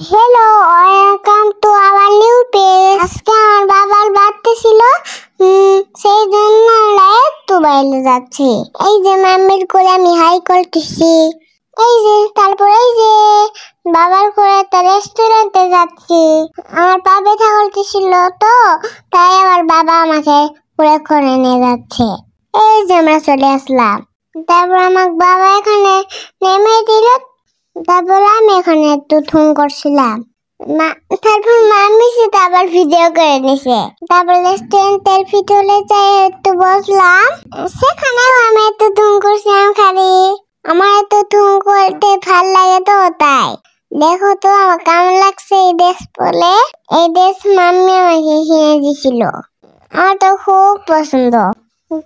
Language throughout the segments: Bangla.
Hello, welcome to our new page. আজকে আমার বাবার বার্থডে ছিল, সেই জন্য একটু বাইরে যাচ্ছি। এই যে মাম্মির কোলে আমি হাই করতেছি। এই যে তারপরে এই যে বাবার কোলে একটা রেস্টুরেন্টে যাচ্ছি। আমার পা ব্যথা করতেছিল, তো তাই আমার বাবা আমাকে কোলে করে নিয়ে যাচ্ছে। এই যে আমরা চলে আসলাম। তারপর আমার বাবা এখানে নেমে দিল। তারপর আমি এখানে একটু ঠুং করছিলাম। তারপর মাম্মি সেটা আবার ভিডিও করে নিছে। তারপর রেস্টুরেন্টের ভিতরে যাই একটু বসলাম। সেখানেও আমি একটু ঠুং করছিলাম খালি। আমার একটু ঠুং করতে ভাল লাগে, তো তাই। দেখো তো আমার কেমন লাগছে এই ড্রেস পরে। এই ড্রেস মাম্মি আমাকে কিনে দিছিল। আমার তো খুব পছন্দ,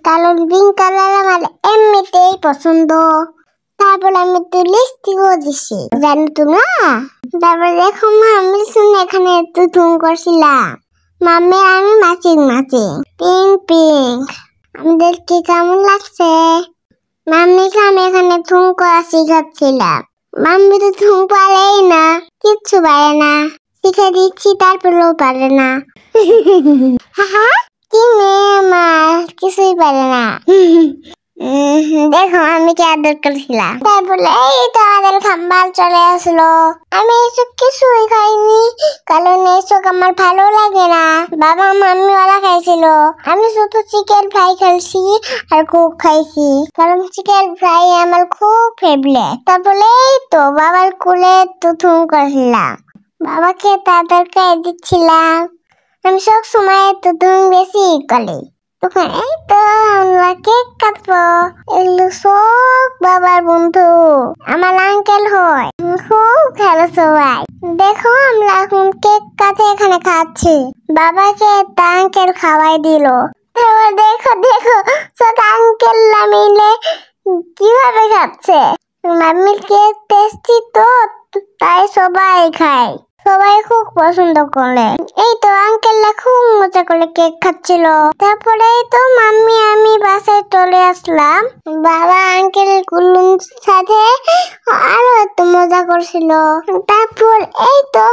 কারণ পিঙ্ক কালার আমার এমনিতেই পছন্দ। তারপর আমি একটু লিপস্টিকও দিছি, জানো তোমরা। তারপর দেখো মাম্মি শুনে এখানে একটু ঠুং করছিলাম। মাম্মি আমি ম্যাচিং পিঙ্ক পিঙ্ক। আমাদেরকে কেমন লাগছে? মাম্মিকে আমি এখানে ঠুং করা শিখাচ্ছিলাম। মাম্মি তো ঠুং পারেই না, কিচ্ছু পারে না। শিখে দিচ্ছি তারপরেও পারে না। কি মেয়ে আমার, কিছুই পারে না। দেখো আমি কি আদর করছিলাম। তারপরে এই তো আমাদের খাম্বাল চলে আসলো। আমি এইসব কিছুই খাইনি, কারণ এইসব আমার ভালো লাগে না। বাবা মাম্মি ওরা খাইছিল, আমি শুধু চিকেন ফ্রাই খাইছি আর কোক খাইছি, কারণ চিকেন ফ্রাই আমার খুব ফেভারিট। তারপরে এই তো বাবার কোলে তো ঠুং করছিলাম, বাবাকে তাদেরকে দিচ্ছিলাম। আমি সব সময় তো ঠুং বেশি করি। তখন এই তো আমরা কেক কাটবো। এগুলো সব বাবার বন্ধু, আমার আঙ্কেল হয়, খুব ভালো সবাই। দেখো আমরা এখন কেক কাটে এখানে খাচ্ছি। বাবাকে একটা আঙ্কেল খাওয়াই দিল। এবার দেখো দেখো সব আঙ্কেলরা মিলে কিভাবে খাচ্ছে। মাম্মির কেক টেস্টি, তো তাই সবাই খায়, সবাই খুব পছন্দ করে। এই তো আঙ্কেলরা খুব মজা করে কেক খাচ্ছিল। তারপরে তো মাম্মি আমি বাসায় চলে আসলাম। বাবা আঙ্কেল গুলোর সাথে আরো একটু মজা করছিল। তারপর এই তো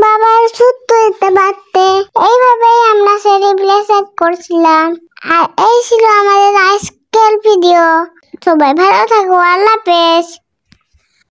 বাবার ছোট্ট একটা বার্থডে, এইভাবেই আমরা সেলিব্রেশন করছিলাম। আর এই ছিল আমাদের আজকের ভিডিও। সবাই ভালো থাকো, আল্লাহ হাফেজ।